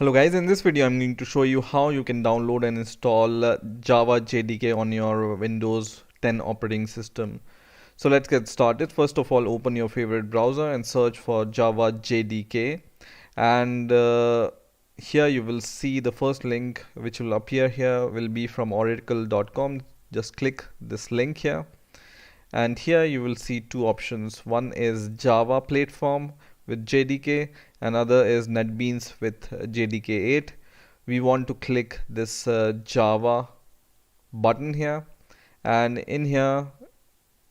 Hello guys, in this video I'm going to show you how you can download and install Java JDK on your Windows 10 operating system. So let's get started. First of all, open your favorite browser and search for Java JDK, and here you will see the first link which will appear here will be from oracle.com. Just click this link here, and here you will see two options. One is Java platform with JDK, another is NetBeans with JDK 8. We want to click this Java button here, and in here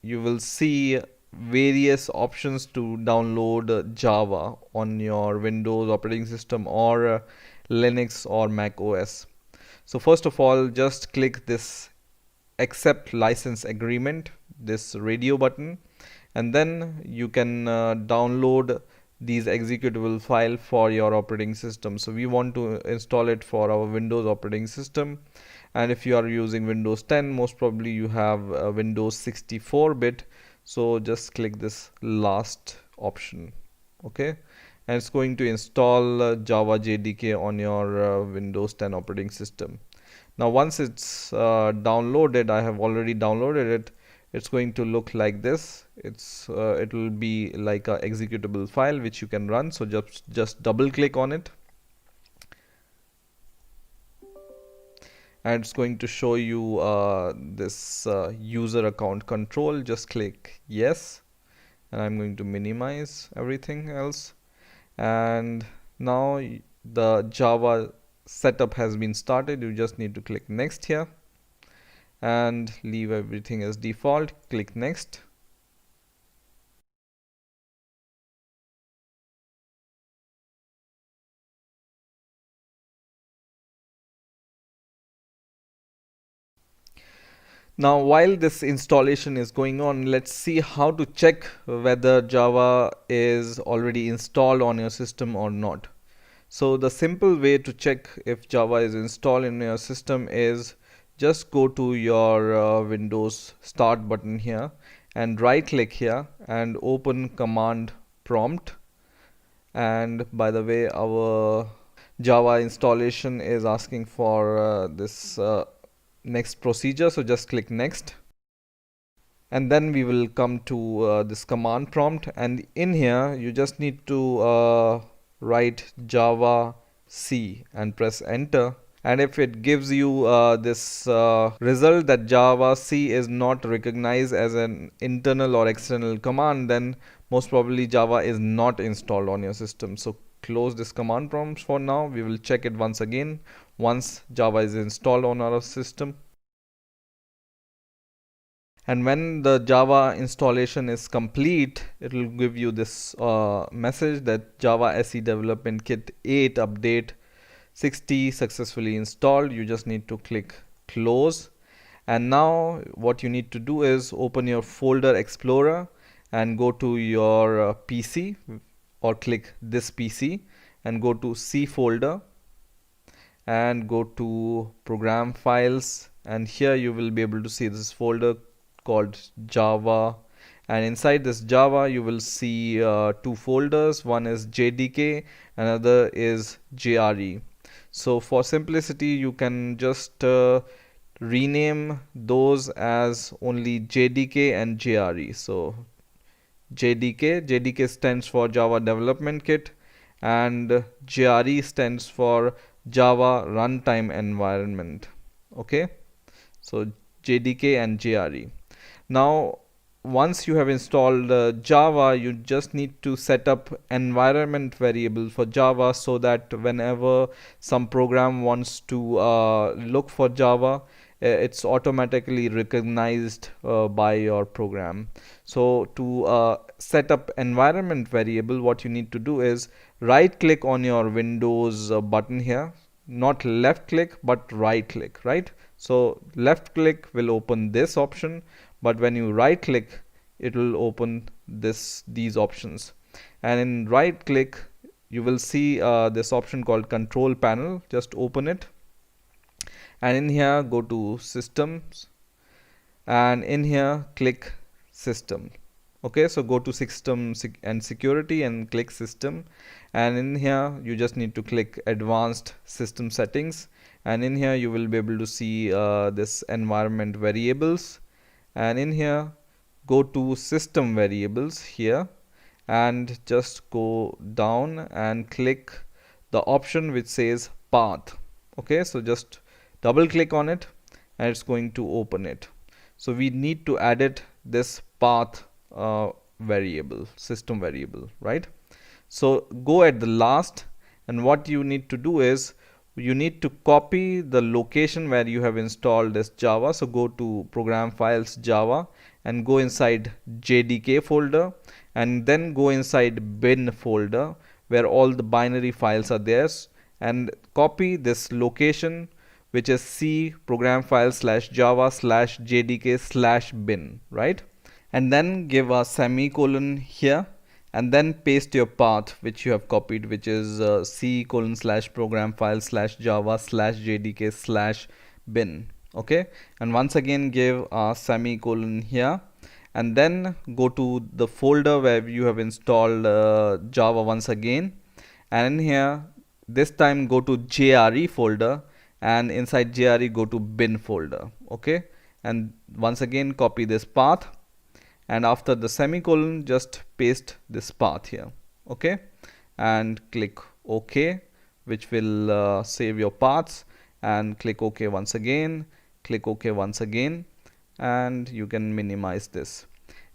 you will see various options to download Java on your Windows operating system or Linux or Mac OS. So first of all, just click this accept license agreement, this radio button, and then you can download these executable file for your operating system. So we want to install it for our Windows operating system, and if you are using Windows 10, most probably you have Windows 64-bit, so just click this last option. Okay, and it's going to install Java JDK on your Windows 10 operating system. Now once it's downloaded, I have already downloaded it, it's going to look like this. It will be like a executable file which you can run. So just double click on it, and it's going to show you this user account control. Just click yes, and I'm going to minimize everything else, and now the Java setup has been started. You just need to click next here and leave everything as default. Click next. Now while this installation is going on, let's see how to check whether Java is already installed on your system or not. So the simple way to check if Java is installed in your system is just go to your Windows Start button here and right click here and open command prompt. And by the way, our Java installation is asking for this next procedure, so just click next, and then we will come to this command prompt, and in here you just need to write Java C and press enter. And if it gives you this result that Java C is not recognized as an internal or external command, then most probably Java is not installed on your system. So close this command prompt for now. We will check it once again once Java is installed on our system. And when the Java installation is complete, it will give you this message that Java SE Development Kit 8 update 60 successfully installed. You just need to click close, and now what you need to do is open your folder explorer and go to your PC, or click this PC and go to C folder and go to program files, and here you will be able to see this folder called Java, and inside this Java you will see two folders. One is JDK, another is JRE. So for simplicity you can just rename those as only JDK and JRE. So JDK stands for Java Development Kit, and JRE stands for Java Runtime Environment. Okay, so JDK and JRE. Now once you have installed Java, you just need to set up environment variable for Java, so that whenever some program wants to look for Java, it's automatically recognized by your program. So to set up environment variable, what you need to do is right click on your Windows button here, not left click but right click, right? So left click will open this option, but when you right click it will open these options, and in right click you will see this option called control panel. Just open it, and in here go to systems, and in here click system. Okay, so go to system and security and click system, and in here you just need to click advanced system settings, and in here you will be able to see this environment variables, and in here go to system variables here and just go down and click the option which says path. Okay, so just double click on it and it's going to open it. So we need to edit this path variable, system variable, right? So go at the last, and what you need to do is you need to copy the location where you have installed this Java. So go to program files Java and go inside JDK folder, and then go inside bin folder where all the binary files are there, and copy this location which is C program file slash Java slash JDK slash bin, right? And then give a semicolon here, and then paste your path which you have copied, which is C colon slash program file slash Java slash JDK slash bin. Okay, and once again give a semicolon here, and then go to the folder where you have installed Java once again, and in here this time go to JRE folder, and inside JRE go to bin folder. Okay, and once again copy this path, and after the semicolon just paste this path here. Okay, and click OK, which will save your paths, and click OK once again, click OK once again, and you can minimize this.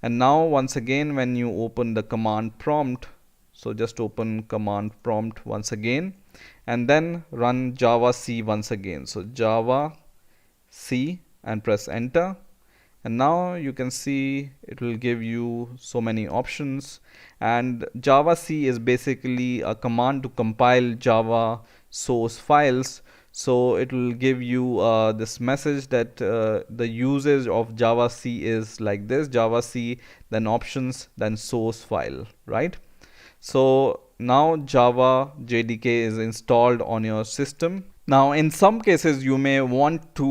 And now once again when you open the command prompt, so just open command prompt once again and then run Java C once again. So Java C and press enter, and now you can see it will give you so many options. And Java C is basically a command to compile Java source files. So it will give you this message that the usage of Java C is like this: Java C, then options, then source file, right? So now Java JDK is installed on your system. Now in some cases you may want to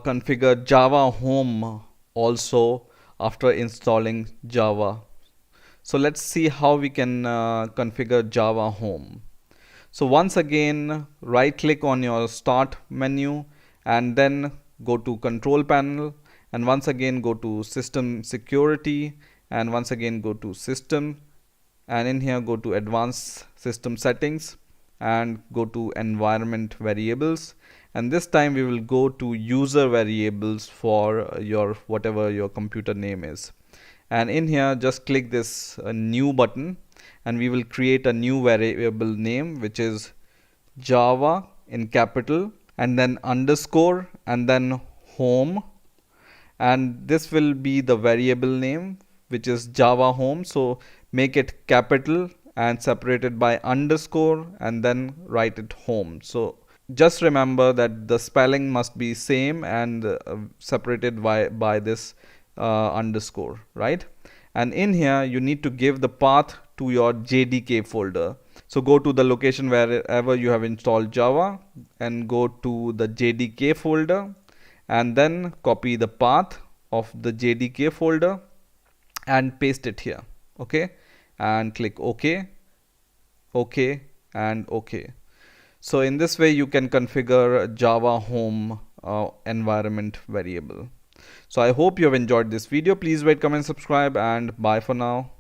configure Java Home also after installing Java. So let's see how we can configure Java Home. So once again right click on your start menu and then go to control panel, and once again go to system security, and once again go to system, and in here go to advanced system settings and go to environment variables, and this time we will go to user variables for your whatever your computer name is. And in here just click this new button, and we will create a new variable name which is Java in capital and then underscore and then home, and this will be the variable name which is Java Home. So make it capital and separated by underscore and then write it home. So just remember that the spelling must be same and separated by this underscore, right? And in here you need to give the path to your JDK folder. So go to the location wherever you have installed Java and go to the JDK folder, and then copy the path of the JDK folder and paste it here. Okay, and click OK, OK, and OK. So in this way you can configure Java Home environment variable. So I hope you have enjoyed this video. Please rate, comment, subscribe, and bye for now.